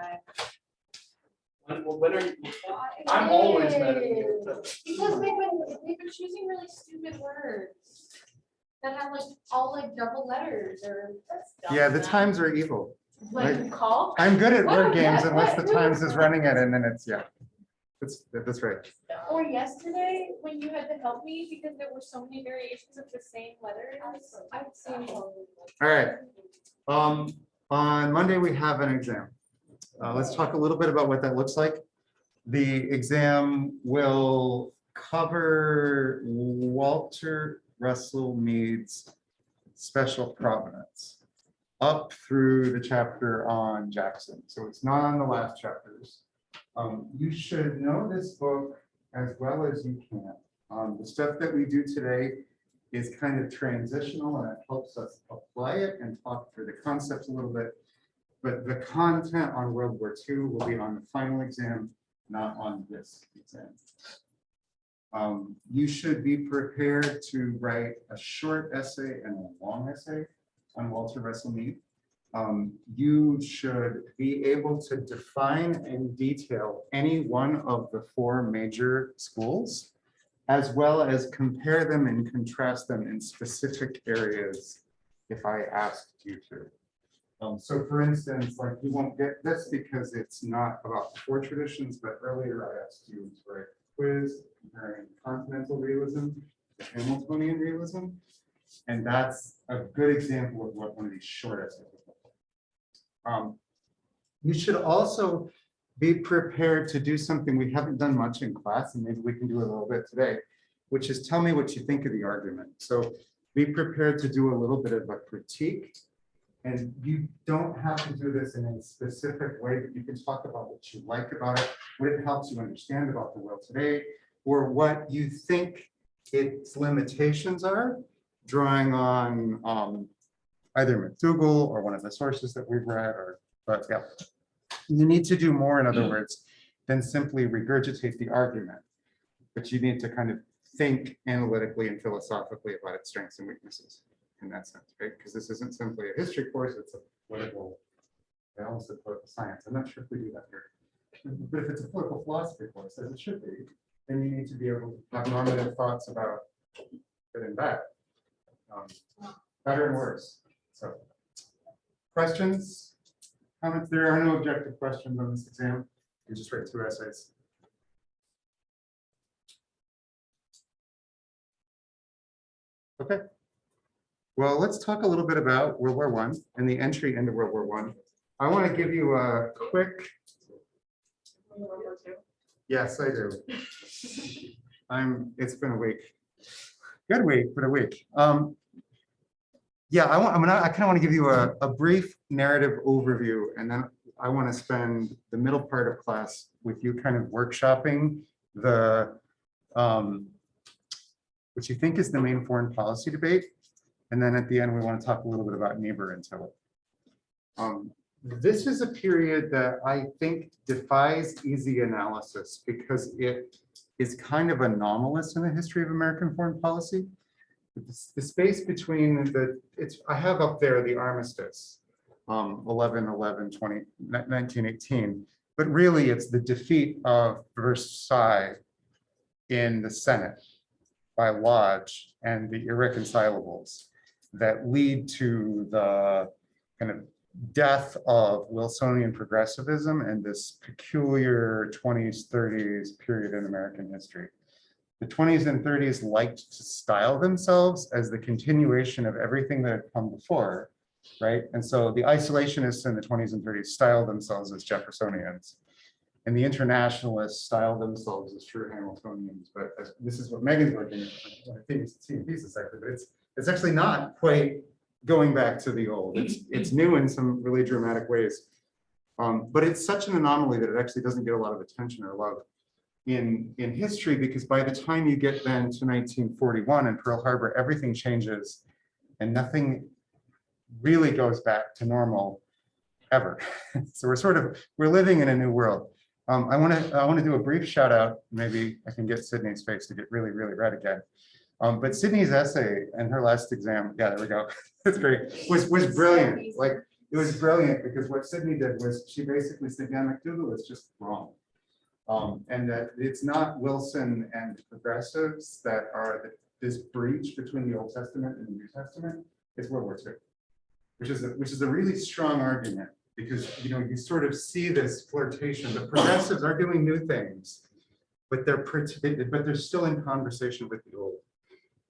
time. When are you? I'm always meditating. Because they've been choosing really stupid words that have like all like double letters or. Yeah, the times are evil. Like call. I'm good at word What? games What? unless the What? Times is running it, and then it's, yeah. That's right. Or yesterday, when you had to help me because there were so many variations of the same letters, I've seen. All right. On Monday, we have an exam. Let's talk a little bit about what that looks like. The exam will cover Walter Russell Mead's Special Provenance up through the chapter on Jackson. So it's not on the last chapters. You should know this book as well as you can. The stuff that we do today is kind of transitional, and it helps us apply it and talk through the concepts a little bit. But the content on World War II will be on the final exam, not on this exam. You should be prepared to write a short essay and a long essay on Walter Russell Mead. You should be able to define in detail any one of the four major schools, as well as compare them and contrast them in specific areas if I asked you to. So for instance, like you won't get this because it's not about the four traditions, but earlier I asked you to write a quiz comparing continental realism to Hamiltonian realism. And that's a good example of what one of these short essays is. You should also be prepared to do something we haven't done much in class, and maybe we can do a little bit today, which is tell me what you think of the argument. So be prepared to do a little bit of a critique. And you don't have to do this in a specific way, but you can talk about what you like about it, what it helps you understand about the world today, or what you think its limitations are, drawing on either McDougall or one of the sources that we've read, but yeah. You need to do more, in other words, than simply regurgitate the argument, but you need to kind of think analytically and philosophically about its strengths and weaknesses. In that sense, right? Because this isn't simply a history course, it's a political, I almost said political science. I'm not sure if we do that here. But if it's a political philosophy course, as it should be, then you need to be able to have normative thoughts about good and bad, better and worse. So, questions, comments? There are no objective questions on this exam. You just write 2 essays. Okay. Well, let's talk a little bit about World War I and the entry into World War I. I want to give you a quick. Yes, I do. It's been a week. Good week, but a week. Yeah, I kind of want to give you a brief narrative overview, and then I want to spend the middle part of class with you kind of workshopping the what you think is the main foreign policy debate. And then at the end, we want to talk a little bit about Niebuhr and Tillett. This is a period that I think defies easy analysis because it is kind of anomalous in the history of American foreign policy. The space between I have up there the armistice, 1918, but really it's the defeat of Versailles in the Senate by Lodge and the irreconcilables that lead to the kind of death of Wilsonian progressivism and this peculiar 20s, 30s period in American history. The 20s and 30s liked to style themselves as the continuation of everything that had come before, right? And so the isolationists in the 20s and 30s styled themselves as Jeffersonians, and the internationalists styled themselves as true Hamiltonians. But this is what Megan's working on. I think it's a thesis actually, but it's actually not quite going back to the old. It's new in some really dramatic ways. But it's such an anomaly that it actually doesn't get a lot of attention or love in history, because by the time you get then to 1941 and Pearl Harbor, everything changes and nothing really goes back to normal ever. So we're living in a new world. I want to do a brief shout out. Maybe I can get Sydney's face to get really, really red again. But Sydney's essay and her last exam, yeah, there we go. That's great. Was brilliant. Like It was brilliant because what Sydney did was she basically said, yeah, McDougall is just wrong. And that it's not Wilson and the progressives that are this breach between the Old Testament and the New Testament. It's World War II, which is a really strong argument because you sort of see this flirtation. The progressives are doing new things, but they're still in conversation with the old.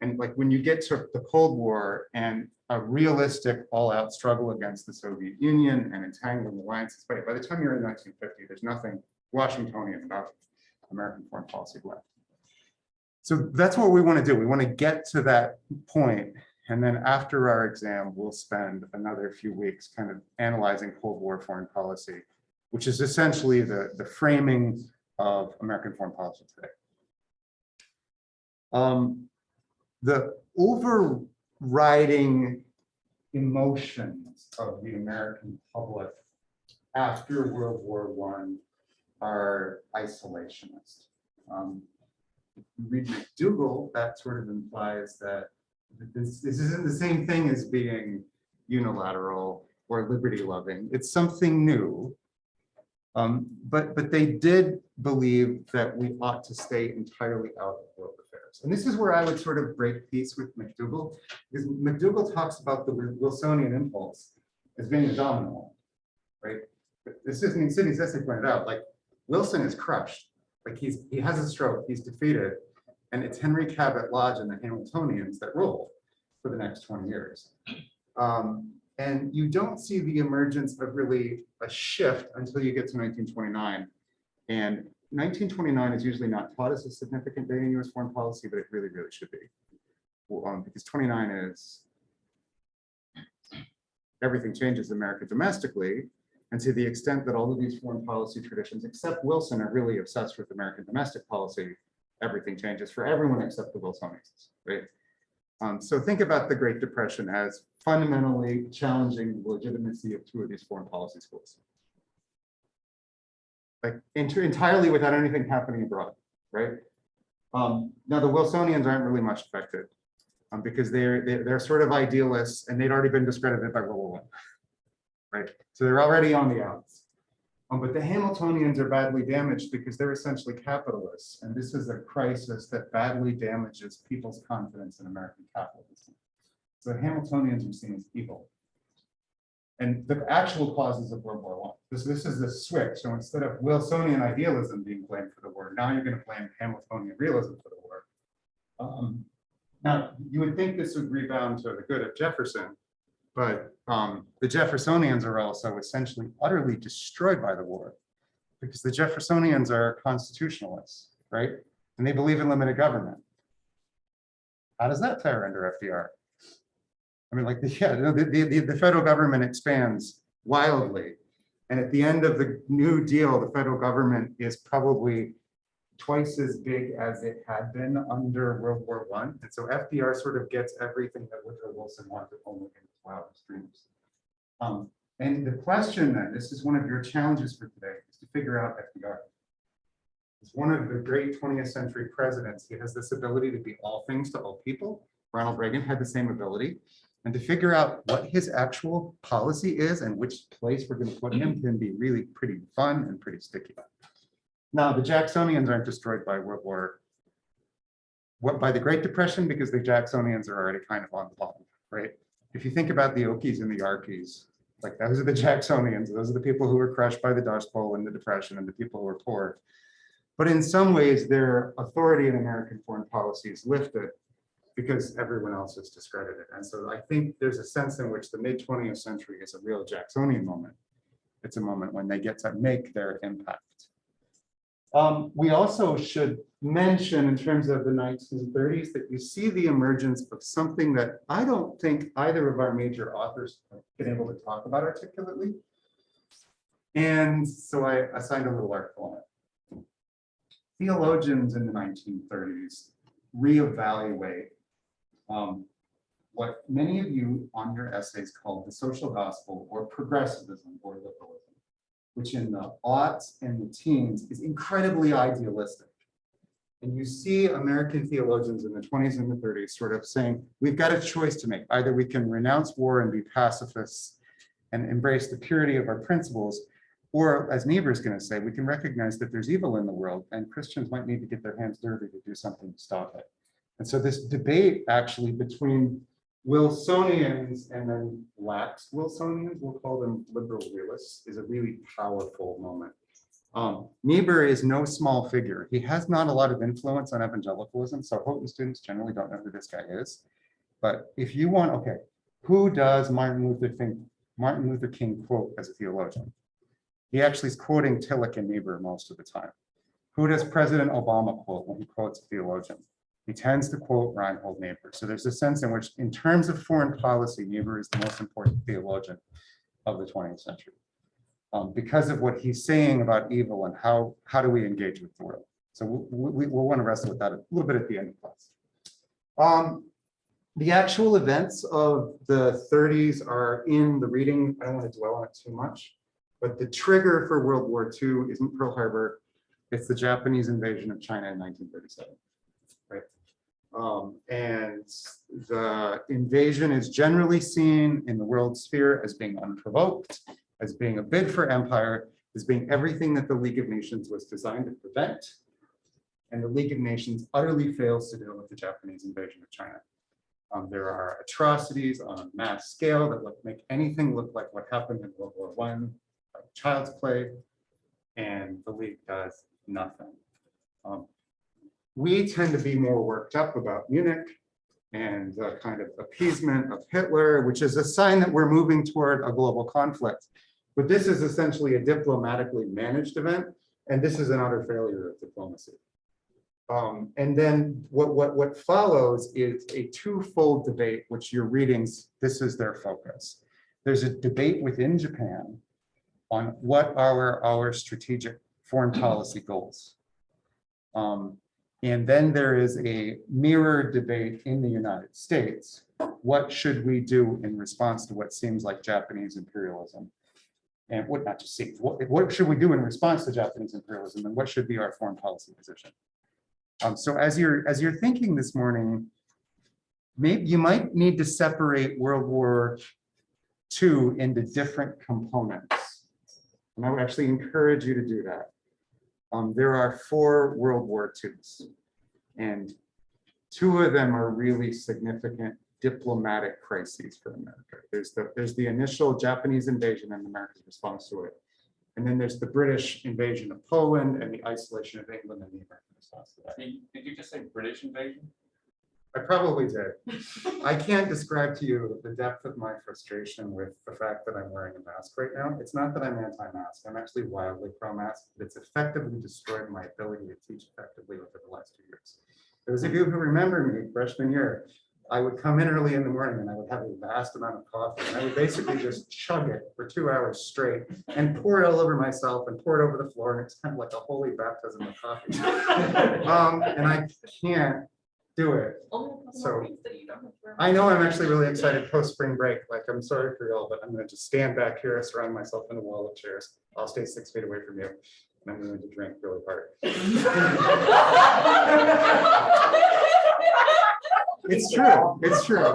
And like when you get to the Cold War and a realistic all-out struggle against the Soviet Union and entangling alliances, by the time you're in 1950, there's nothing Washingtonian about American foreign policy left. So that's what we want to do. We want to get to that point, and then after our exam, we'll spend another few weeks kind of analyzing Cold War foreign policy, which is essentially the framing of American foreign policy today. The overriding emotions of the American public after World War I are isolationist. If you read McDougall, that sort of implies that this isn't the same thing as being unilateral or liberty-loving. It's something new. But they did believe that we ought to stay entirely out of world affairs. And this is where I would sort of break peace with McDougall, because McDougall talks about the Wilsonian impulse as being a domino, right? But this isn't, Sidney Sissy pointed out, like Wilson is crushed. Like he has a stroke, he's defeated, and it's Henry Cabot Lodge and the Hamiltonians that rule for the next 20 years. And you don't see the emergence of really a shift until you get to 1929. And 1929 is usually not taught as a significant day in US foreign policy, but it really, really should be. Because 29 is everything changes America domestically. And to the extent that all of these foreign policy traditions, except Wilson, are really obsessed with American domestic policy, everything changes for everyone except the Wilsonians, right? So think about the Great Depression as fundamentally challenging the legitimacy of two of these foreign policy schools. Like entirely without anything happening abroad, right? Now the Wilsonians aren't really much affected because they're sort of idealists and they'd already been discredited by World War I, right? So they're already on the outs. But the Hamiltonians are badly damaged because they're essentially capitalists. And this is a crisis that badly damages people's confidence in American capitalism. So the Hamiltonians are seen as evil. And the actual causes of World War I, this is the switch. So instead of Wilsonian idealism being blamed for the war, now you're going to blame Hamiltonian realism for the war. Now, you would think this would rebound to the good of Jefferson, but the Jeffersonians are also essentially utterly destroyed by the war because the Jeffersonians are constitutionalists, right? And they believe in limited government. How does that fare under FDR? I mean, like, the federal government expands wildly. And at the end of the New Deal, the federal government is probably twice as big as it had been under World War I. And so FDR sort of gets everything that Woodrow Wilson wanted only in his wildest dreams. And the question then, this is one of your challenges for today, is to figure out FDR. He's one of the great 20th century presidents. He has this ability to be all things to all people. Ronald Reagan had the same ability. And to figure out what his actual policy is and which place we're going to put him can be really pretty fun and pretty sticky. Now, the Jacksonians aren't destroyed by by the Great Depression because the Jacksonians are already kind of on the bottom, right? If you think about the Okies and the Yarkies, like those are the Jacksonians, those are the people who were crushed by the Dust Bowl and the Depression and the people who were poor. But in some ways, their authority in American foreign policy is lifted because everyone else is discredited. And so I think there's a sense in which the mid-20th century is a real Jacksonian moment. It's a moment when they get to make their impact. We also should mention in terms of the 1930s that you see the emergence of something that I don't think either of our major authors have been able to talk about articulately. And so I assigned a little article on it. Theologians in the 1930s reevaluate what many of you on your essays called the social gospel or progressivism or liberalism, which in the aughts and the teens is incredibly idealistic. And you see American theologians in the 20s and the 30s sort of saying, we've got a choice to make. Either we can renounce war and be pacifists and embrace the purity of our principles. Or as Niebuhr is going to say, we can recognize that there's evil in the world and Christians might need to get their hands dirty to do something to stop it. And so this debate actually between Wilsonians and then lax Wilsonians, we'll call them liberal realists, is a really powerful moment. Niebuhr is no small figure. He has not a lot of influence on evangelicalism, so Houghton students generally don't know who this guy is. But if you want, okay, who does Martin Luther King quote as a theologian? He actually is quoting Tillich and Niebuhr most of the time. Who does President Obama quote when he quotes a theologian? He tends to quote Reinhold Niebuhr. So there's a sense in which, in terms of foreign policy, Niebuhr is the most important theologian of the 20th century. Because of what he's saying about evil and how do we engage with the world. So we'll want to wrestle with that a little bit at the end of class. The actual events of the 30s are in the reading. I don't want to dwell on it too much, but the trigger for World War II isn't Pearl Harbor. It's the Japanese invasion of China in 1937, right? And the invasion is generally seen in the world sphere as being unprovoked, as being a bid for empire, as being everything that the League of Nations was designed to prevent. And the League of Nations utterly fails to deal with the Japanese invasion of China. There are atrocities on a mass scale that make anything look like what happened in World War I, like child's play, and the League does nothing. We tend to be more worked up about Munich and the kind of appeasement of Hitler, which is a sign that we're moving toward a global conflict. But this is essentially a diplomatically managed event, and this is an utter failure of diplomacy. And then what follows is a twofold debate, which your readings, this is their focus. There's a debate within Japan on what are our strategic foreign policy goals. And then there is a mirror debate in the United States. What should we do in response to what seems like Japanese imperialism? And what not just seems, what should we do in response to Japanese imperialism, and what should be our foreign policy position? So as you're thinking this morning, maybe you might need to separate World War II into different components. And I would actually encourage you to do that. There are 4 World War IIs, and 2 of them are really significant diplomatic crises for America. There's the initial Japanese invasion and America's response to it. And then there's the British invasion of Poland and the isolation of England and the American response to that. Did you just say British invasion? I probably did. I can't describe to you the depth of my frustration with the fact that I'm wearing a mask right now. It's not that I'm anti-mask. I'm actually wildly pro-mask. It's effectively destroyed my ability to teach effectively over the last 2 years. Those of you who remember me freshman year, I would come in early in the morning and I would have a vast amount of coffee. And I would basically just chug it for 2 hours straight and pour it all over myself and pour it over the floor. And it's kind of like a holy baptism of coffee. And I can't do it. So I know I'm actually really excited post spring break. Like, I'm sorry for y'all, but I'm going to just stand back here, surround myself in a wall of chairs. I'll stay 6 feet away from you. And I'm going to drink really hard. It's true. It's true. All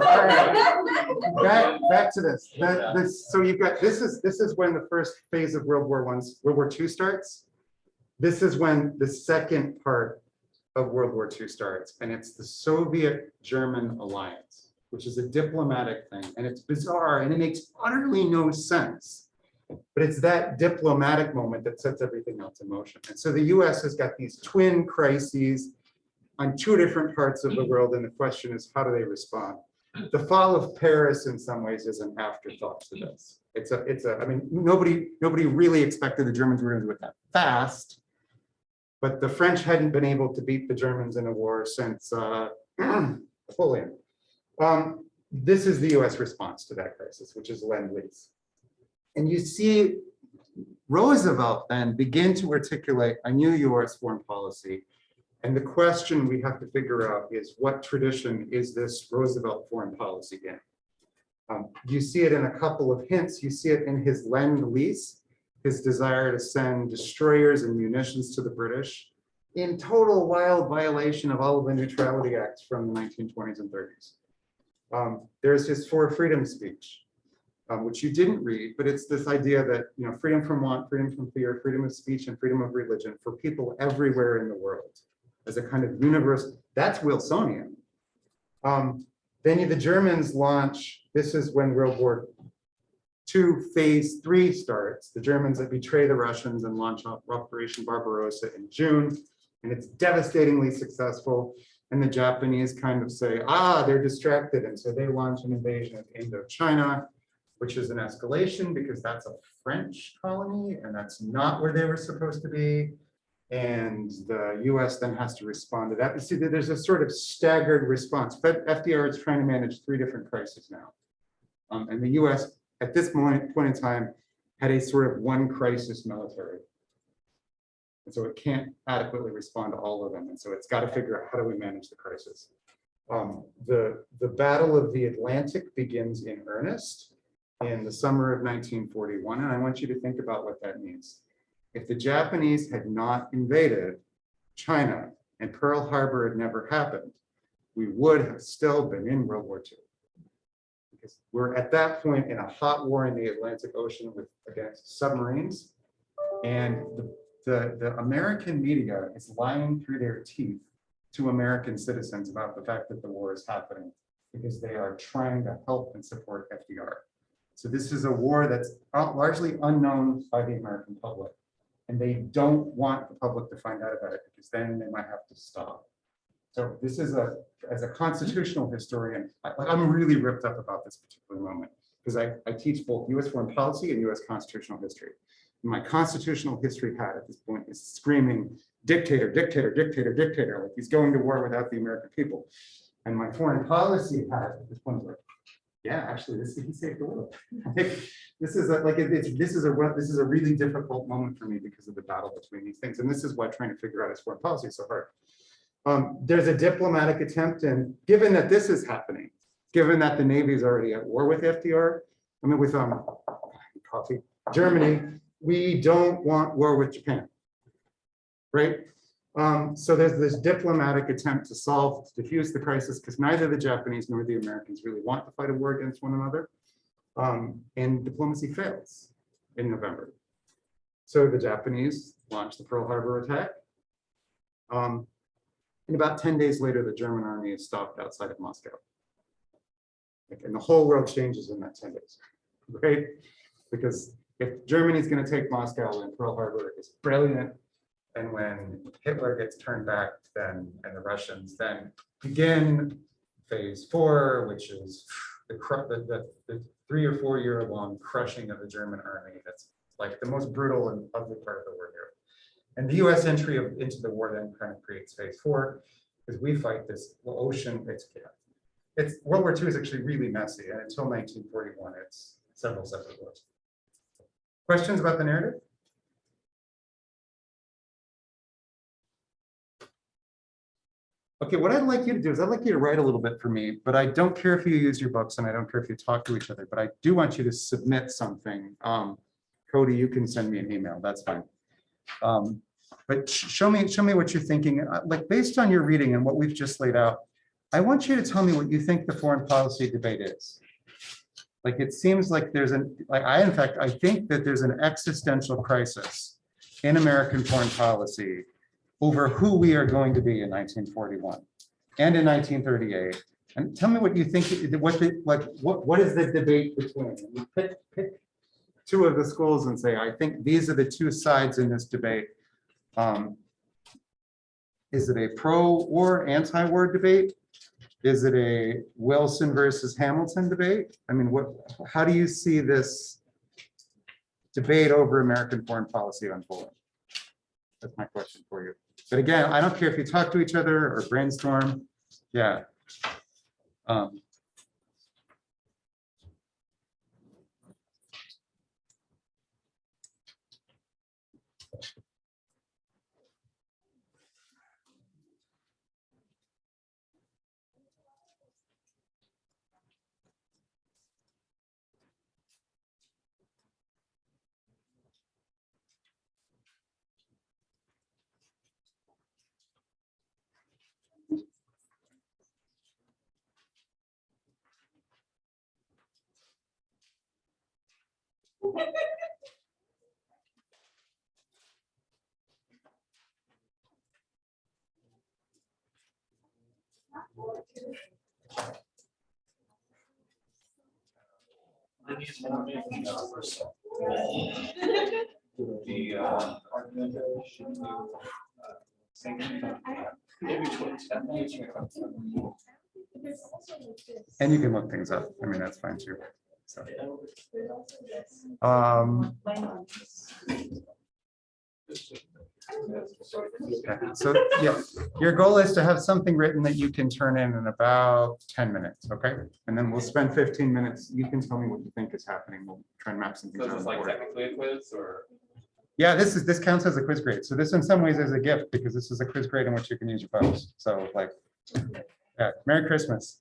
right. Back to this. So you've got this is when the first phase of World War II starts. This is when the second part of World War II starts, and it's the Soviet-German alliance, which is a diplomatic thing, and it's bizarre and it makes utterly no sense. But it's that diplomatic moment that sets everything else in motion. And so the US has got these twin crises on 2 different parts of the world, and the question is, how do they respond? The fall of Paris in some ways is an afterthought to this. I mean, nobody really expected the Germans were going to do it that fast, but the French hadn't been able to beat the Germans in a war since Napoleon. This is the US response to that crisis, which is Lend-Lease. And you see Roosevelt then begin to articulate a new US foreign policy. And the question we have to figure out is, what tradition is this Roosevelt foreign policy in? You see it in a couple of hints. You see it in his Lend-Lease, his desire to send destroyers and munitions to the British, in total wild violation of all of the neutrality acts from the 1920s and 30s. There's his For Freedom speech. which you didn't read, but it's this idea that, freedom from want, freedom from fear, freedom of speech, and freedom of religion for people everywhere in the world as a kind of universe. That's Wilsonian. Then the Germans launch, this is when World War II phase 3 starts. The Germans that betray the Russians and launch Operation Barbarossa in June, and it's devastatingly successful. And the Japanese kind of say, they're distracted. And so they launch an invasion of Indochina, which is an escalation because that's a French colony and that's not where they were supposed to be. And the US then has to respond to that. But see, there's a sort of staggered response. But FDR is trying to manage 3 different crises now. And the US at this point in time had a sort of one crisis military. And so it can't adequately respond to all of them. And so it's got to figure out how do we manage the crisis. The Battle of the Atlantic begins in earnest in the summer of 1941. And I want you to think about what that means. If the Japanese had not invaded China and Pearl Harbor had never happened, we would have still been in World War II. Because we're at that point in a hot war in the Atlantic Ocean against submarines. And the American media is lying through their teeth to American citizens about the fact that the war is happening because they are trying to help and support FDR. So this is a war that's largely unknown by the American public. And they don't want the public to find out about it because then they might have to stop. So this is as a constitutional historian, I'm really ripped up about this particular moment because I teach both US foreign policy and US constitutional history. My constitutional history hat at this point is screaming, dictator, dictator, dictator, dictator, like he's going to war without the American people. And my foreign policy hat at this point is like, yeah, actually, he saved the world. This is a really difficult moment for me because of the battle between these things. And this is why trying to figure out his foreign policy is so hard. There's a diplomatic attempt, and given that this is happening, given that the Navy is already at war with FDR, with Germany, we don't want war with Japan, right? So there's this diplomatic attempt to diffuse the crisis because neither the Japanese nor the Americans really want to fight a war against one another. And diplomacy fails in November. So the Japanese launched the Pearl Harbor attack. And about 10 days later, the German army is stopped outside of Moscow. And the whole world changes in that 10 days, right? Because if Germany's going to take Moscow, then Pearl Harbor is brilliant. And when Hitler gets turned back, and the Russians then begin phase 4, which is the 3 or 4 year long crushing of the German army. That's like the most brutal and ugly part of the war here. And the US entry into the war then kind of creates phase 4 because we fight this ocean. It's World War II is actually really messy, and until 1941, it's several separate wars. Questions about the narrative? Okay, what I'd like you to do is I'd like you to write a little bit for me, but I don't care if you use your books and I don't care if you talk to each other, but I do want you to submit something. Cody, you can send me an email, that's fine. But show me what you're thinking. Like based on your reading and what we've just laid out, I want you to tell me what you think the foreign policy debate is. Like it seems like I think that there's an existential crisis in American foreign policy over who we are going to be in 1941 and in 1938. And tell me what you think, what is the debate between? And pick 2 of the schools and say, I think these are the 2 sides in this debate. Is it a pro-war, anti-war debate? Is it a Wilson versus Hamilton debate? I mean, how do you see this debate over American foreign policy unfolding? That's my question for you. But again, I don't care if you talk to each other or brainstorm. Yeah. And you can look things up. I mean, that's fine too. So, okay. So yeah, your goal is to have something written that you can turn in about 10 minutes, okay? And then we'll spend 15 minutes. You can tell me what you think is happening. We'll try and map some things So is out on this the like board. technically a quiz or? Yeah, this counts as a quiz grade. So this in some ways is a gift because this is a quiz grade in which you can use your phones. So like, yeah, Merry Christmas.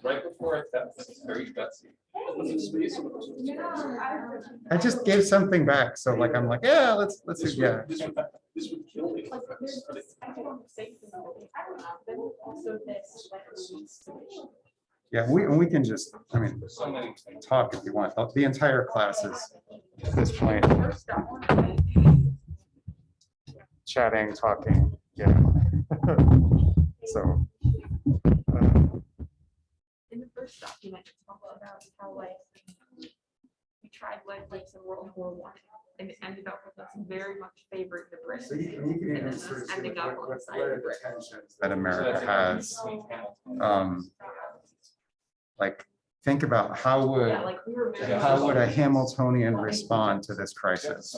Right before a test, it's very gutsy. I just gave something back. So like, I'm like, yeah, let's see. Yeah. This would kill me. Yeah, we can just, I mean, There's so many things. talk if you want. The entire class is at this point chatting, talking, yeah. So. In the first document, it's all about how like we tried like some World War I, and it ended up with us very much favoring the British. So you can even And then sort of us see ending up on the side what of are the the British. tensions that America has. Like, think about how Yeah, like we were very. would a Hamiltonian respond to this crisis?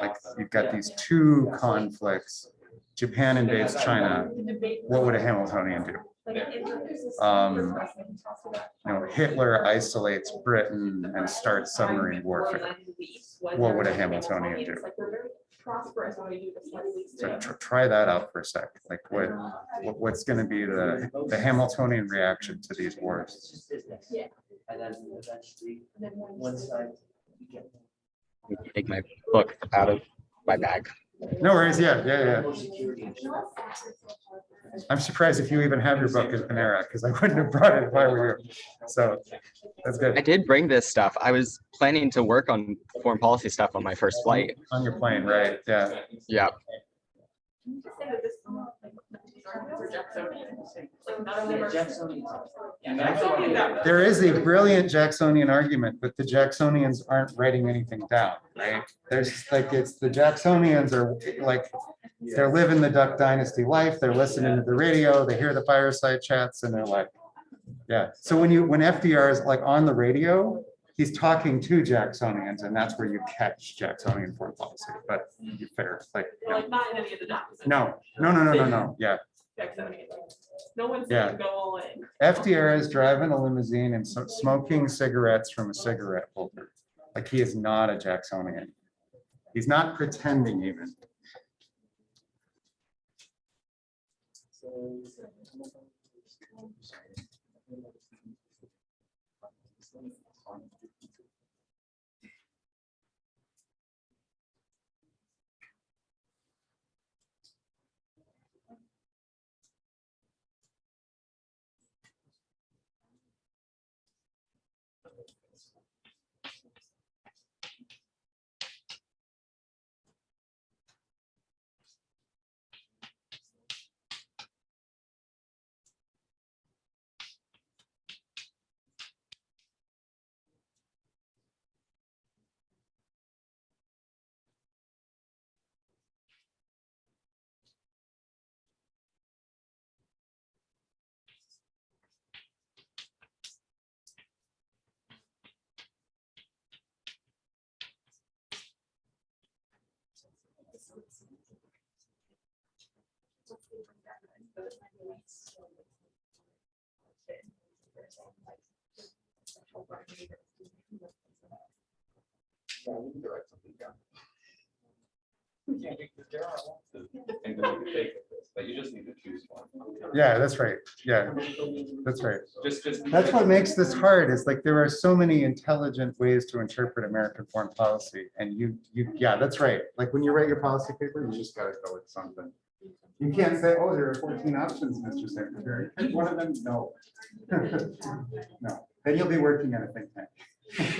Like, you've got these two conflicts. Japan invades China. What would a Hamiltonian do? Hitler isolates Britain and starts submarine warfare. What would a Hamiltonian do? So try that out for a sec. Like what's going to be the Hamiltonian reaction to these wars? And then eventually, one side. Take my book out of my bag. No worries. Yeah. I'm surprised if you even have your book in Panera because I wouldn't have brought it if I were you. So that's good. I did bring this stuff. I was planning to work on foreign policy stuff on my first flight. On your plane, right? Yeah. Yeah. There is a brilliant Jacksonian argument, but the Jacksonians aren't writing anything down, right? There's like, it's the Jacksonians are like, they're living the Duck Dynasty life. They're listening to the radio. They hear the fireside chats and they're like, yeah. So when FDR is like on the radio, he's talking to Jacksonians and that's where you catch Jacksonian foreign policy, but you're fair. Like, Like not in any of the documents. No. Yeah. No one's Yeah. saying go all in. FDR is driving a limousine and smoking cigarettes from a cigarette holder. Like he is not a Jacksonian. He's not pretending even. But you just need to choose one. Yeah, that's right. Yeah, that's right. Just. That's what makes this hard is like there are so many intelligent ways to interpret American foreign policy. And yeah, that's right. Like when you write your policy paper, you just got to go with something. You can't say, oh, there are 14 options, Mr. Secretary. Pick one of them. No. No. Then you'll be working at a think tank. If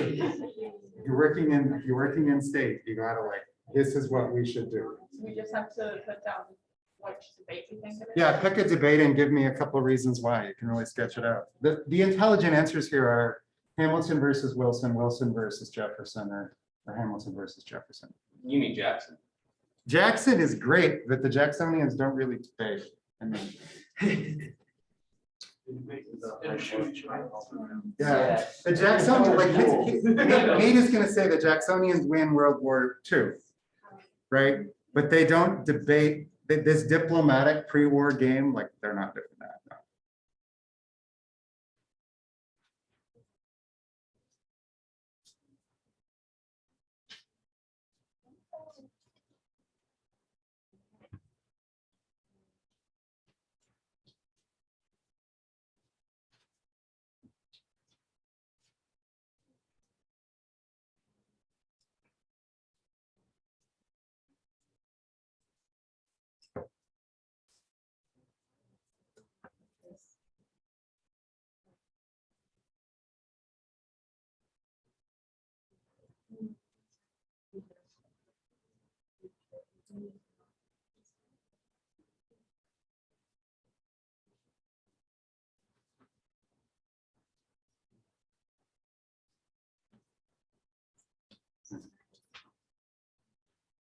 you're working in state, you gotta like, this is what we should do. We just have to put down which debate we think it is. Yeah, pick a debate and give me a couple of reasons why. You can really sketch it out. The intelligent answers here are Hamilton versus Wilson, Wilson versus Jefferson, or Hamilton versus Jefferson. You mean Jackson? Jackson is great, but the Jacksonians don't really debate. I mean, yeah, the Jacksonians, like, Nate is gonna say the Jacksonians win World War II, right? But they don't debate this diplomatic pre-war game, like, they're not doing that. No.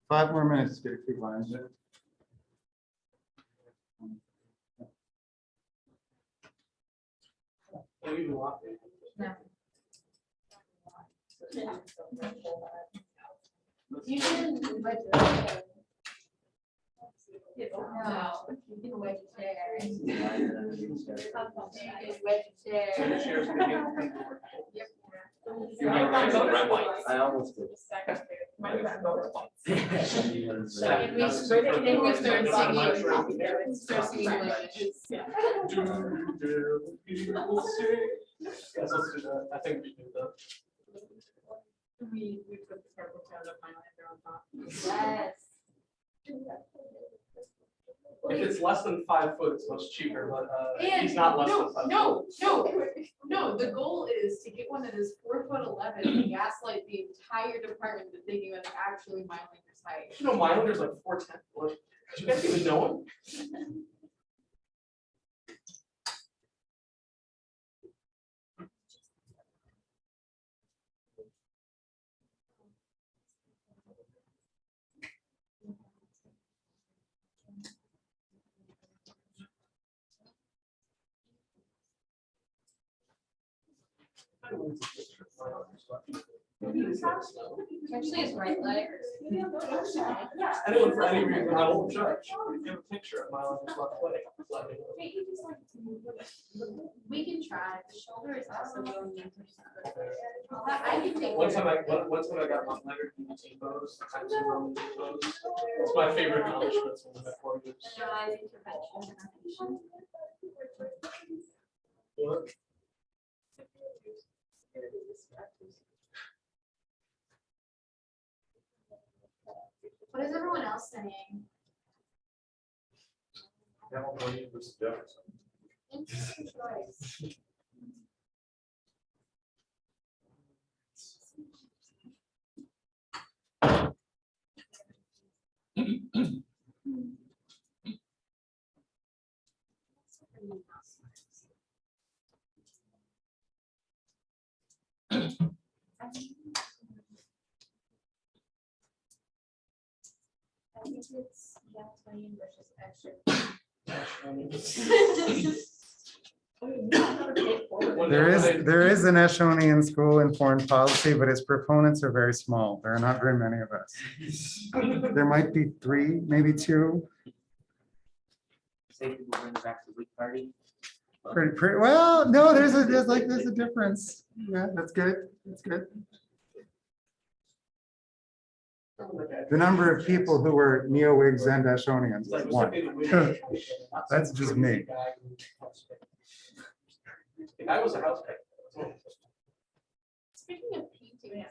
5 more minutes to get a few lines in. You can wedge it. No, you can wedge it there. You can wedge it there. You might write the red light. I almost did. And we start singing wedges. I think we do that. We put the purple together finally there on top. Yes. If it's less than 5 foot, it's much cheaper, but And he's not less than 5 foot. No, the goal is to get one that is 4'11" and gaslight the entire department to thinking that they're actually Mylander's height. You know, Mylander's like 4'10". Like, you guys even know him? Actually, his right leg. Anyone for any reason, I won't judge. We give a picture of Mylander's left leg. Let me know. We can try. The shoulder is also going into. I can take. One time I got my letter DVT pose, times two Roman pose. It's my favorite accomplishment in the 4 years. What? What is everyone else saying? Hamilton versus Jefferson. Interesting choice. I think it's Jacksonian versus extra. There is an Eshonian school in foreign policy, but its proponents are very small. There are not very many of us. There might be 3, maybe 2. Say people bring it back to the week party. Pretty, well, no, there's a difference. Yeah, that's good. That's good. The number of people who were neo-Whigs and Eshonians was 1. That's just me. The guy was a house pick. Speaking of painting,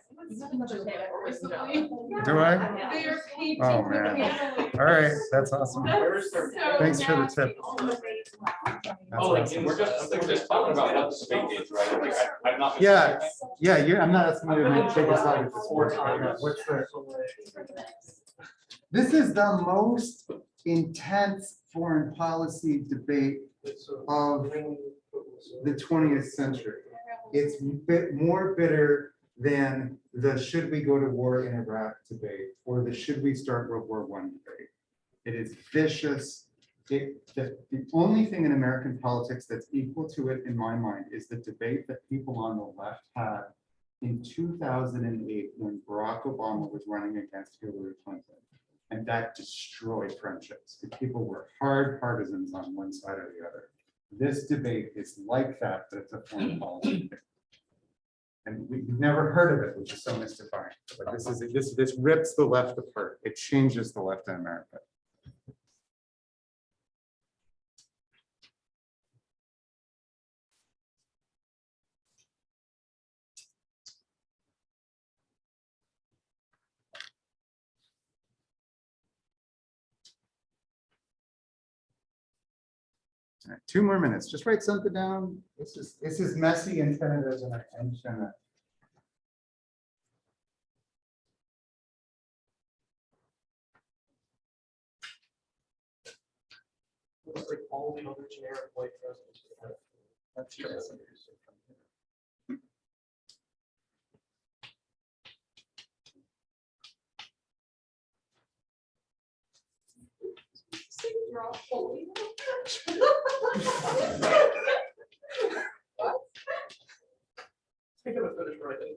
recently. Do I? They are painting. Oh, the man. piano. All right, that's awesome. Where is their- So Thanks for the tip. nasty. Oh, like awesome. We're just talking about what the debate is, right? Like, I'm not. Yeah, yeah, I'm not asking you to take a side at this Four point. times. Yeah, what's this is the most intense foreign policy debate of the 20th century. It's more bitter than the should we go to war in Iraq debate or the should we start World War I debate. It is vicious. The only thing in American politics that's equal to it, in my mind, is the debate that people on the left had in 2008 when Barack Obama was running against Hillary Clinton. And that destroyed friendships. The people were hard partisans on one side or the other. This debate is like that, but it's a foreign policy debate. And we've never heard of it, which is so mystifying. But this rips the left apart. It changes the left in America. All right, 2 more minutes. Just write something down. This is messy and tentative, and I'm just gonna. Looks like all the other generic white presidents. Let's try something. You're all holy. I gotta finish writing.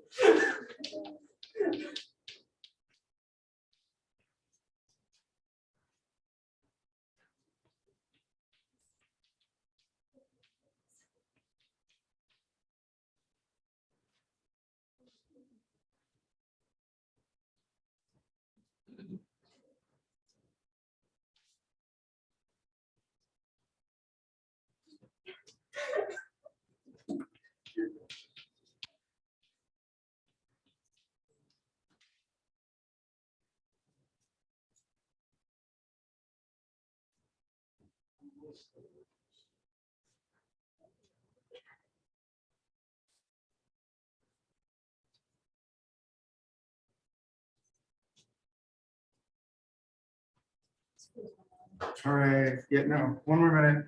All right, yeah, no, 1 more minute.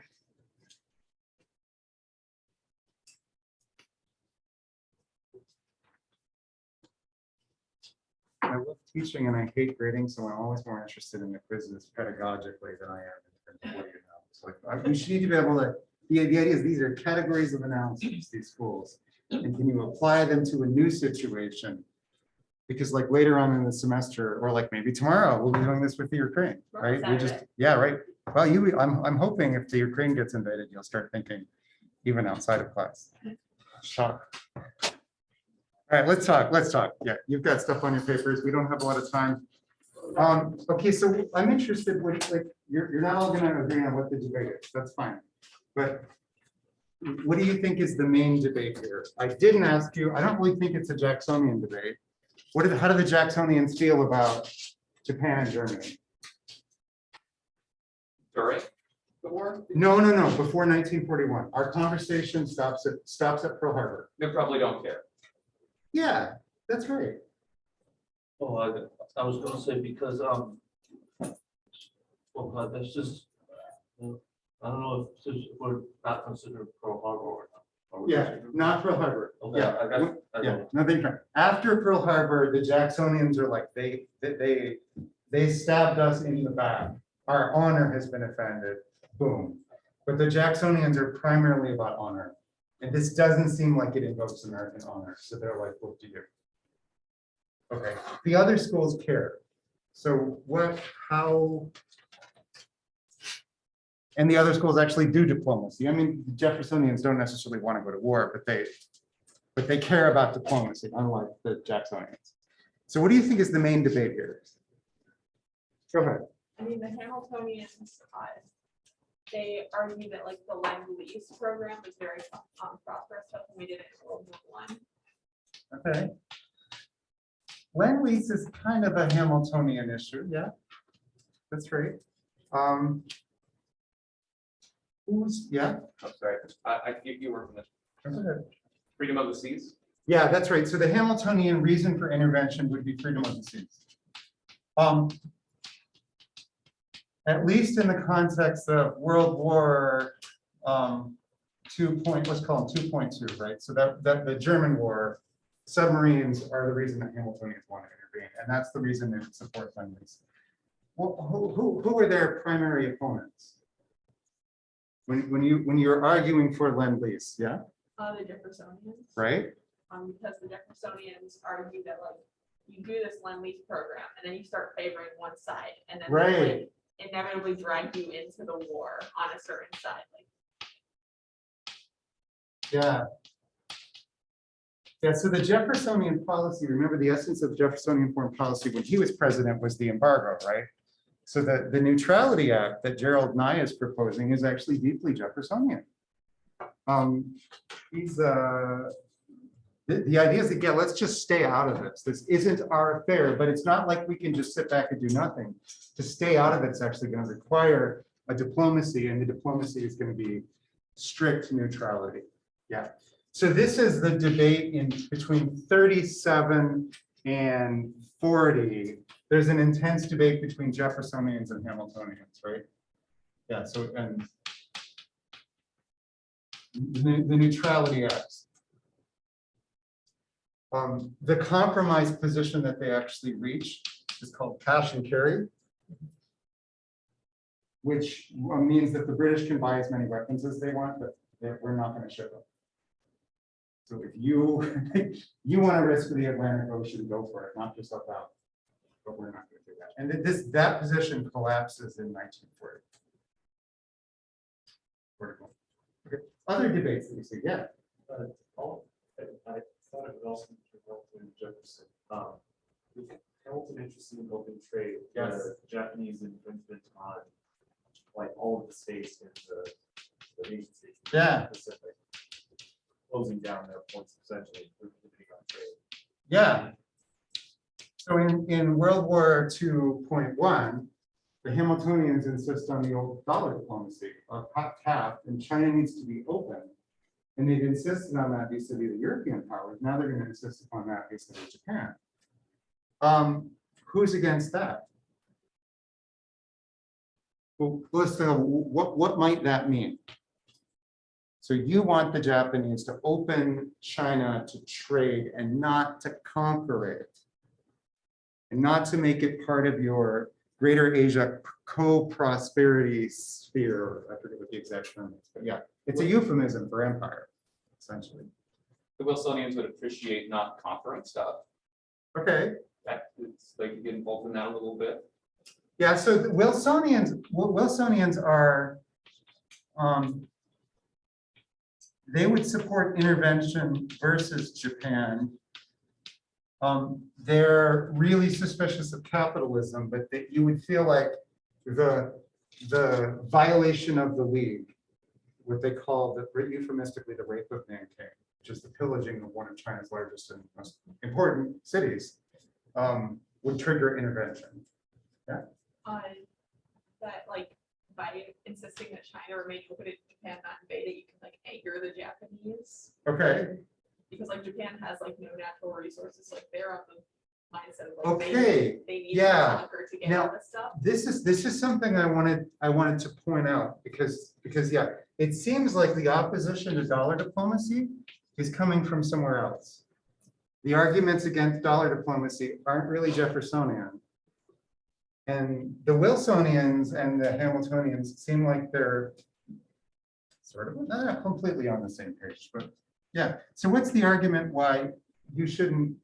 I love teaching and I hate grading, so I'm always more interested in the quizzes pedagogically than I am in terms of what you know. So like, we should need to be able to, the idea is these are categories of analysis, these schools. And can you apply them to a new situation? Because like later on in the semester, or like maybe tomorrow, we'll be doing this with the Ukraine, right? We just, yeah, right. Well, I'm hoping if the Ukraine gets invaded, you'll start thinking even outside of class. Shock. All right, let's talk. Yeah, you've got stuff on your papers. We don't have a lot of time. Okay, so I'm interested with, like, you're not all gonna agree on what the debate is. That's fine. But what do you think is the main debate here? I didn't ask you, I don't really think it's a Jacksonian debate. How do the Jacksonians feel about Japan and Germany? During the war, No, before 1941. Our conversation stops at Pearl Harbor. they probably don't care. Yeah, that's right. Oh, I was gonna say because, well, that's just, I don't know if we're not considered Pearl Harbor or not. Are we Yeah, considered? not Pearl Harbor. Okay, Yeah, I got, Yeah, no, they can't. After Pearl Harbor, the Jacksonians are like, they stabbed us in the back. Our honor has been offended. Boom. But the Jacksonians are primarily about honor. And this doesn't seem like it invokes American honor. So they're like, what do you? Okay, the other schools care. So how? And the other schools actually do diplomacy. I mean, the Jeffersonians don't necessarily want to go to war, but they care about diplomacy, unlike the Jacksonians. So what do you think is the main debate here? Go ahead. I mean, the Hamiltonians, they argue that like the Lend-Lease program is very prosperous stuff, and we did it in World War I. Okay. Lend-Lease is kind of a Hamiltonian issue, yeah. That's right. Who's, yeah? I'm sorry, you were from the freedom of the seas. Yeah, that's right. So the Hamiltonian reason for intervention would be freedom of the seas. At least in the context of World War 2. Let's call them 2.2, right? So that the German war, submarines are the reason that Hamiltonians want to intervene, and that's the reason they would support Lend-Lease. Who were their primary opponents? When you're arguing for Lend-Lease, yeah, The Jeffersonians. right? Because the Jeffersonians argue that like you do this Lend-Lease program and then you start favoring one side and then they, Right. like, inevitably drag you into the war on a certain side. Like, Yeah. Yeah, so the Jeffersonian policy, remember the essence of Jeffersonian foreign policy when he was president was the embargo, right? So the Neutrality Act that Gerald Nye is proposing is actually deeply Jeffersonian. The idea is that, yeah, let's just stay out of this. This isn't our affair, but it's not like we can just sit back and do nothing. To stay out of it is actually going to require a diplomacy, and the diplomacy is going to be strict neutrality. Yeah. So this is the debate in between 37 and 40. There's an intense debate between Jeffersonians and Hamiltonians, right? Yeah. So and the Neutrality Act. The compromise position that they actually reach is called cash and carry, which means that the British can buy as many weapons as they want, but we're not going to ship them. So if you you want to risk the Atlantic Ocean, go for it, knock yourself out. But we're not going to do that. And that position collapses in 1940. Okay. Other debates that you see, yeah. I thought it would also be Hamilton and Jefferson. We think Hamilton interested in open trade. Yes. where Japanese infringement on like all of the states in the nation states. in the Yeah. Pacific, closing down their ports essentially, prohibiting on trade. Yeah. So in World War 2.1, the Hamiltonians insist on the old dollar diplomacy of half, and China needs to be open. And they've insisted on that vis-a-vis the European powers. Now they're going to insist upon that vis-a-vis Japan. Who's against that? Well, let's say, what might that mean? So you want the Japanese to open China to trade and not to conquer it, and not to make it part of your Greater Asia co-prosperity sphere. I forget what the exact term is, but yeah, it's a euphemism for empire, essentially. The Wilsonians would appreciate not conquering stuff. Okay. It's like you get involved in that a little bit. Yeah, so the Wilsonians are, they would support intervention versus Japan. They're really suspicious of capitalism, but you would feel like the violation of the League, what they call euphemistically the rape of Nanking, which is the pillaging of one of China's largest and most important cities, would trigger intervention. Yeah. That like by insisting that China remain open and Japan not invade it, you can like anger the Japanese. Okay. Because like Japan has like no natural resources, like they're on the mindset of like Okay. they need Yeah. to conquer to get Now, all this stuff. This is something I wanted to point out because yeah, it seems like the opposition to dollar diplomacy is coming from somewhere else. The arguments against dollar diplomacy aren't really Jeffersonian. And the Wilsonians and the Hamiltonians seem like they're sort of not completely on the same page, but yeah. So what's the argument why you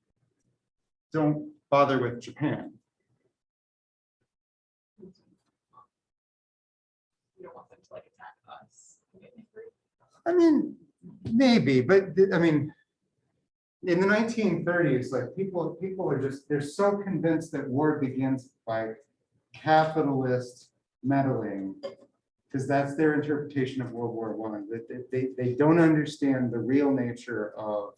don't bother with Japan? You don't want them to like attack us and get angry. I mean, maybe, but I mean, in the 1930s, like people are just, they're so convinced that war begins by capitalist meddling, because that's their interpretation of World War I. That they don't understand the real nature of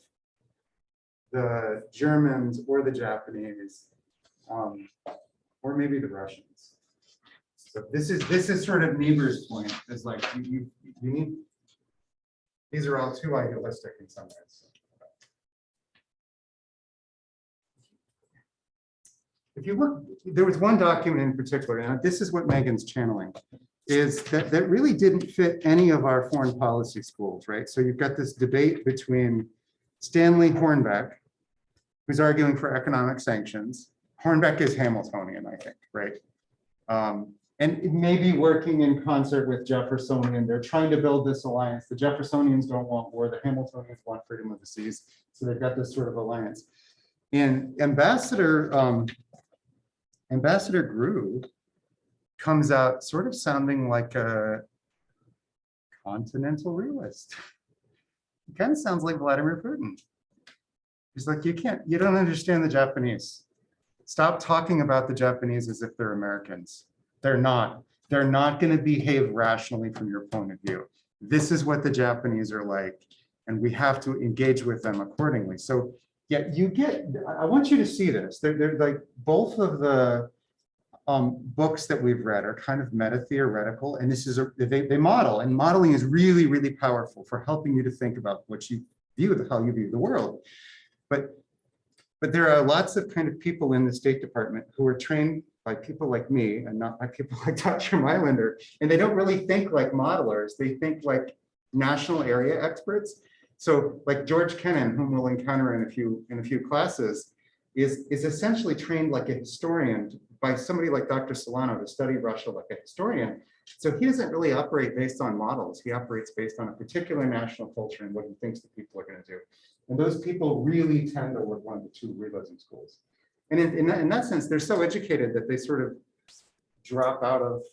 the Germans or the Japanese, or maybe the Russians. So this is sort of Niebuhr's point, is like, you need, these are all too idealistic in some ways. If you look, there was one document in particular, and this is what Megan's channeling, is that really didn't fit any of our foreign policy schools, right? So you've got this debate between Stanley Hornbeck, who's arguing for economic sanctions. Hornbeck is Hamiltonian, I think, right? And it may be working in concert with Jeffersonian. They're trying to build this alliance. The Jeffersonians don't want war. The Hamiltonians want freedom of the seas. So they've got this sort of alliance. And Ambassador Grew comes out sort of sounding like a continental realist. It kind of sounds like Vladimir Putin. He's like, you don't understand the Japanese. Stop talking about the Japanese as if they're Americans. They're not. They're not going to behave rationally from your point of view. This is what the Japanese are like, and we have to engage with them accordingly. So yeah, I want you to see this. They're like, both of the books that we've read are kind of meta-theoretical, and this is they model, and modeling is really, really powerful for helping you to think about what you view, how you view the world. But there are lots of kind of people in the State Department who are trained by people like me and not by people like Dr. Meilander, and they don't really think like modelers. They think like national area experts. So like George Kennan, whom we'll encounter in a few classes, is essentially trained like a historian by somebody like Dr. Solano to study Russia like a historian. So he doesn't really operate based on models. He operates based on a particular national culture and what he thinks the people are going to do. And those people really tend to work one of the two realism schools. And in that sense, they're so educated that they sort of drop out of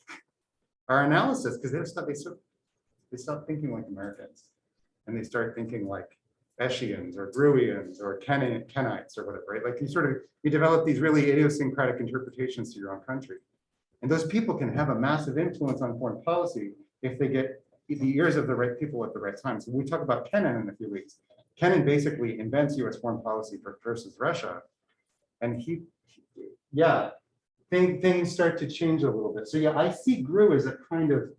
our analysis because they stop thinking like Americans, and they start thinking like Eschians or Gruians or Kenites or whatever, right? Like you develop these really idiosyncratic interpretations to your own country. And those people can have a massive influence on foreign policy if they get the ears of the right people at the right time. So we talk about Kennan in a few weeks. Kennan basically invents US foreign policy versus Russia. And things start to change a little bit. So yeah, I see Grew as a kind of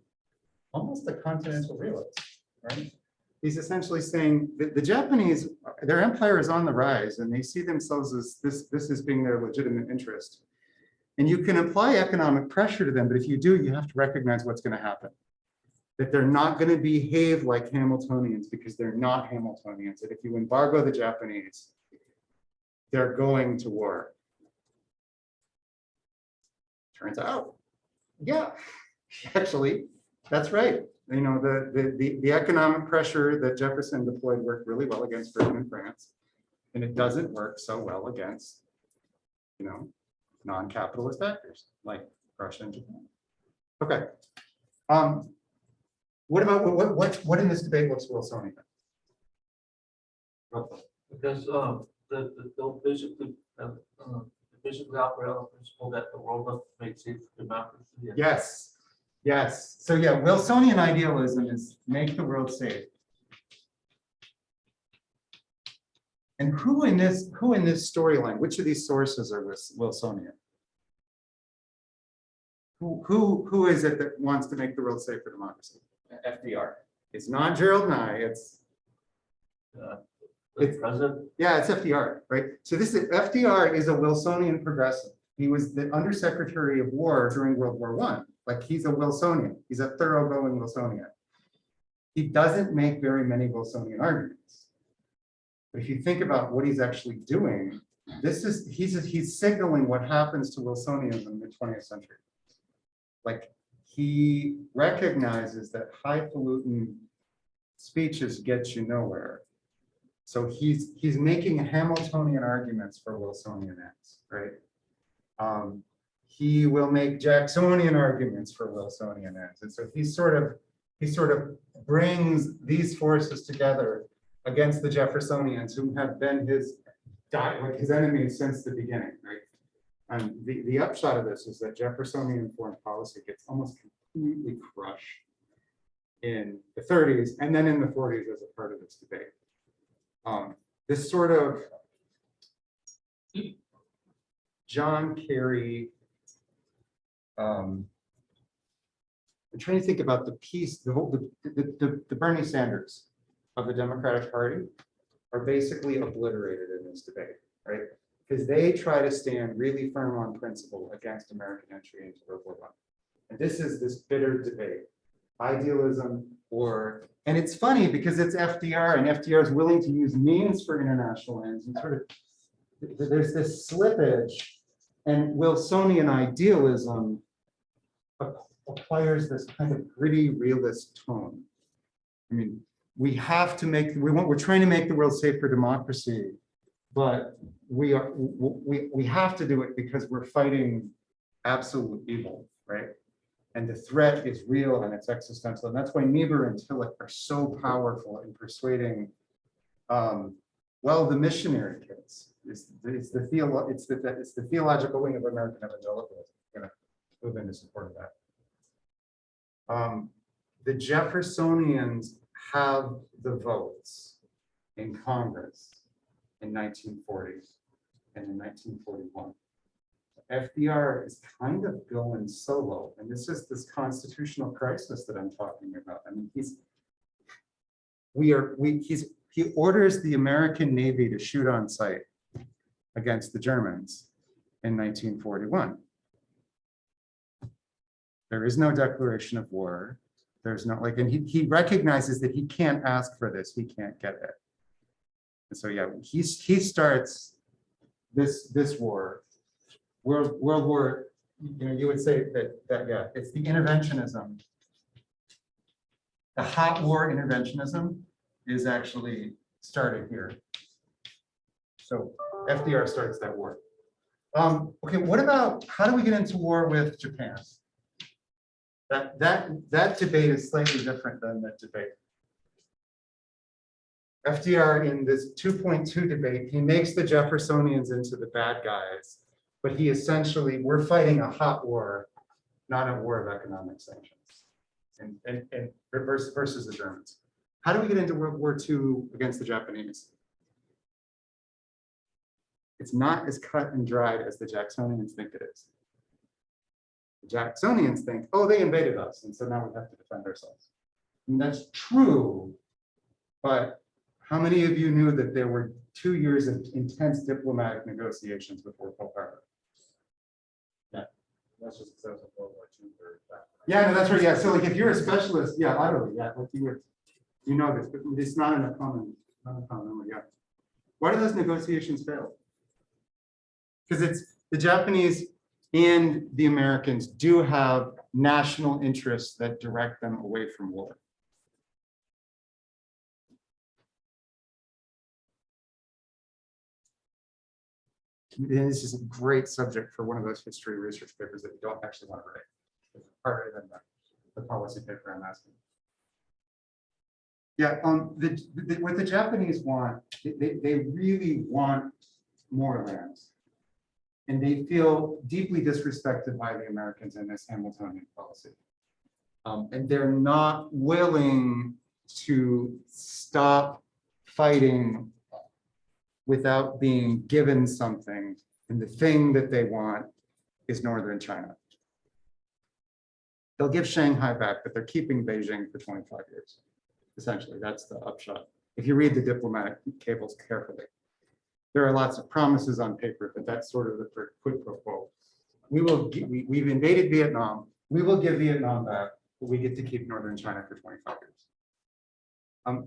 almost a continental realist, right? He's essentially saying that the Japanese, their empire is on the rise, and they see themselves as this as being their legitimate interest. And you can apply economic pressure to them, but if you do, you have to recognize what's going to happen. That they're not going to behave like Hamiltonians because they're not Hamiltonians. That if you embargo the Japanese, they're going to war. Turns out, yeah, actually, that's right. You know, the economic pressure that Jefferson deployed worked really well against Britain and France, and it doesn't work so well against, you know, non-capitalist actors like Russia and Japan. Okay. What about what in this debate looks Wilsonian? Because they'll basically operate on the principle that the world must make safe for democracy. Yes. Yes. So yeah, Wilsonian idealism is make the world safe. And who in this storyline, which of these sources are Wilsonian? Who is it that wants to make the world safe for democracy? FDR. It's not Gerald Nye, it's President. yeah, it's FDR, right? So FDR is a Wilsonian progressive. He was the Undersecretary of War during World War I. Like he's a Wilsonian. He's a thoroughgoing Wilsonian. He doesn't make very many Wilsonian arguments. But if you think about what he's actually doing, he's signaling what happens to Wilsonianism in the 20th century. Like he recognizes that highfalutin speeches get you nowhere. So he's making Hamiltonian arguments for Wilsonian ends, right? He will make Jacksonian arguments for Wilsonian ends. And so he sort of brings these forces together against the Jeffersonians, who have been his enemies since the beginning, right? And the upshot of this is that Jeffersonian foreign policy gets almost completely crushed in the 30s and then in the 40s as a part of this debate. This sort of John Kerry, I'm trying to think about the piece, the Bernie Sanders of the Democratic Party are basically obliterated in this debate, right? Because they try to stand really firm on principle against American entry into World War I. And this is this bitter debate, idealism or, and it's funny because it's FDR and FDR is willing to use means for international ends and sort of, there's this slippage and Wilsonian idealism acquires this kind of gritty realist tone. I mean, we have to make, we're trying to make the world safe for democracy, but we have to do it because we're fighting absolute evil, right? And the threat is real and it's existential. And that's why Niebuhr and Tillich are so powerful in persuading, well, the missionary kids. It's the theological wing of American evangelicalism. I'm going to move into support of that. The Jeffersonians have the votes in Congress in 1940 and in 1941. FDR is kind of going solo, and this is this constitutional crisis that I'm talking about. I mean, he orders the American Navy to shoot on sight against the Germans in 1941. There is no declaration of war. There's not like, and he recognizes that he can't ask for this. He can't get it. And so, yeah, he starts this war. World War, you would say that yeah, it's the interventionism. The hot war interventionism is actually started here. So FDR starts that war. Okay, what about, how do we get into war with Japan? That debate is slightly different than that debate. FDR in this 2.2 debate, he makes the Jeffersonians into the bad guys. But he essentially, we're fighting a hot war, not a war of economic sanctions, and versus the Germans. How do we get into World War II against the Japanese? It's not as cut and dried as the Jacksonians think it is. The Jacksonians think, oh, they invaded us, and so now we have to defend ourselves. And that's true, but how many of you knew that there were 2 years of intense diplomatic negotiations before Pearl Harbor? That's just because I was in World War II. Yeah, no, that's right. Yeah, so like if you're a specialist, yeah, utterly, yeah, like you know this, but it's not in a common memory. Yeah. Why do those negotiations fail? Because it's the Japanese and the Americans do have national interests that direct them away from war. And this is a great subject for one of those history research papers that you don't actually want to write. It's harder than the policy paper I'm asking. Yeah, what the Japanese want, they really want more land. And they feel deeply disrespected by the Americans in this Hamiltonian policy. And they're not willing to stop fighting without being given something, and the thing that they want is northern China. They'll give Shanghai back, but they're keeping Beijing for 25 years. Essentially, that's the upshot. If you read the diplomatic cables carefully, there are lots of promises on paper, but that's sort of the quid pro quo. We've invaded Vietnam. We will give Vietnam back, but we get to keep northern China for 25 years.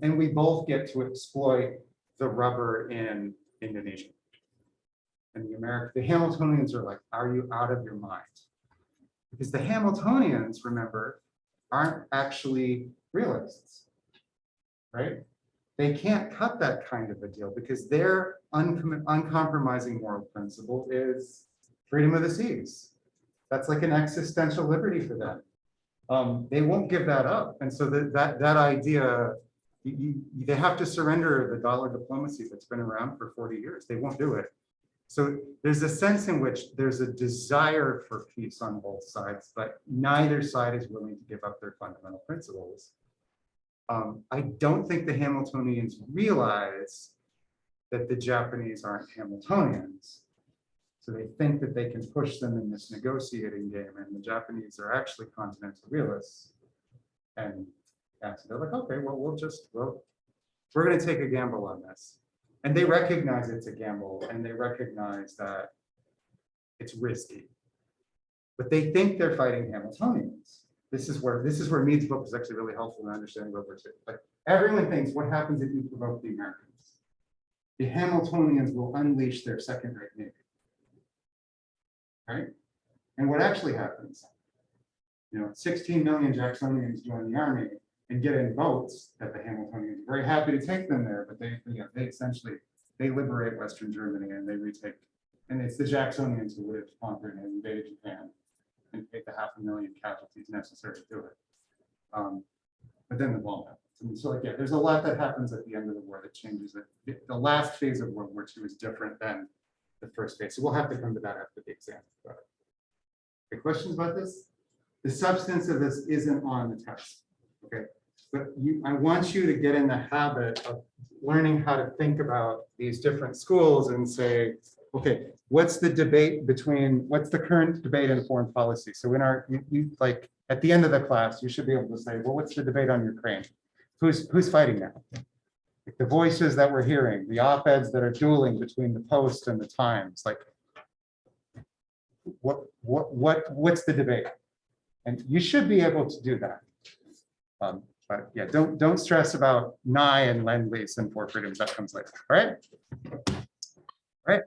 And we both get to exploit the rubber in Indonesia. And the Hamiltonians are like, are you out of your mind? Because the Hamiltonians, remember, aren't actually realists, right? They can't cut that kind of a deal because their uncompromising moral principle is freedom of the seas. That's like an existential liberty for them. They won't give that up. And so that idea, they have to surrender the dollar diplomacy that's been around for 40 years. They won't do it. So there's a sense in which there's a desire for peace on both sides, but neither side is willing to give up their fundamental principles. I don't think the Hamiltonians realize that the Japanese aren't Hamiltonians. So they think that they can push them in this negotiating game, and the Japanese are actually continental realists. And so they're like, okay, well, we're gonna take a gamble on this. And they recognize it's a gamble and they recognize that it's risky. But they think they're fighting Hamiltonians. This is where Mead's book is actually really helpful in understanding World War II. Like everyone thinks, what happens if you provoke the Americans? The Hamiltonians will unleash their second-rate navy. Right? And what actually happens? 16 million Jacksonians join the army and get in votes that the Hamiltonians are very happy to take them there, but they essentially liberate Western Germany and they retake. And it's the Jacksonians who would have conquered and invaded Japan and paid the 500,000 casualties necessary to do it. But then the bomb happens. And so like, yeah, there's a lot that happens at the end of the war that changes it. The last phase of World War II is different than the first phase. So we'll have to come to that after the exam. Okay, questions about this? The substance of this isn't on the test, okay? But I want you to get in the habit of learning how to think about these different schools and say, okay, what's the current debate in foreign policy? So like at the end of the class, you should be able to say, well, what's the debate on Ukraine? Who's fighting now? Like the voices that we're hearing, the op-eds that are dueling between the Post and the Times, like what's the debate? And you should be able to do that. But yeah, don't stress about Nye and Lend-Lease and Four Freedoms. That comes later. All right.